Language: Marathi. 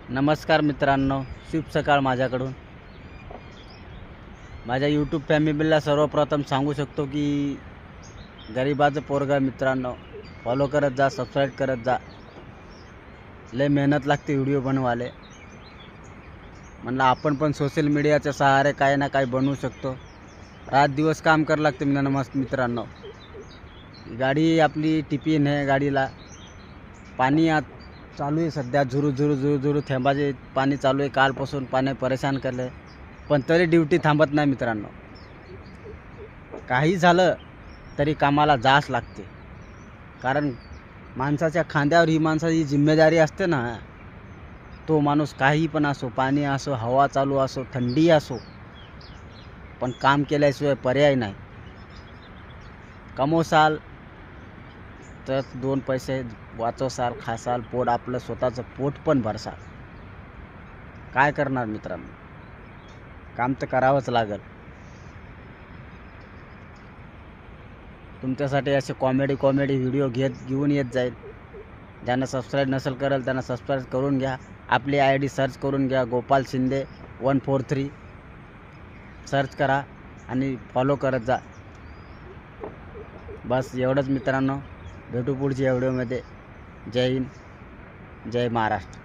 नमस्कार मित्रांनो, शुभ सकाळ माझ्याकडून. माझ्या यूट्यूब फॅमिलीला सर्वप्रथम सांगू शकतो की गरिबाचं पोरगा मित्रांनो, फॉलो करत जा, सबस्क्राईब करत जा. लय मेहनत लागते व्हिडिओ बनवाले. म्हणलं आपण पण सोशल मीडियाच्या सहारे काही ना काही बनवू शकतो. रात दिवस काम करावं लागते मस्त मित्रांनो. गाडी आपली टिफिन आहे, गाडीला पाणी चालू आहे सध्या. झुरू झुरू झुरू झुरू थेंबाचे पाणी चालू आहे. कालपासून पाणी परेशान करले, पण तरी ड्युटी थांबत नाही मित्रांनो. काही झालं तरी कामाला जास लागते, कारण माणसाच्या खांद्यावर ही माणसाची जिम्मेदारी असते ना. तो माणूस काही पण असो, पाणी असो, हवा चालू असो, थंडी असो, पण काम केल्याशिवाय पर्याय नाही. कमवसाल तर दोन पैसे वाचवसाल, खासाल, पोट आपलं स्वतःचं पोट पण भरसाल. काय करणार मित्रांनो, काम तर करावंच लागेल. तुमच्यासाठी असे कॉमेडी व्हिडिओ घेऊन येत जाईल. ज्यांना सबस्क्राईब नसेल करेल त्यांना सबस्क्राईब करून घ्या. आपली ID सर्च करून घ्या, गोपाल शिंदे 143 सर्च करा आणि फॉलो करत जा. बस एवढंच मित्रांनो. भेटू पुढच्या व्हिडिओमध्ये. जय हिंद, जय महाराष्ट्र.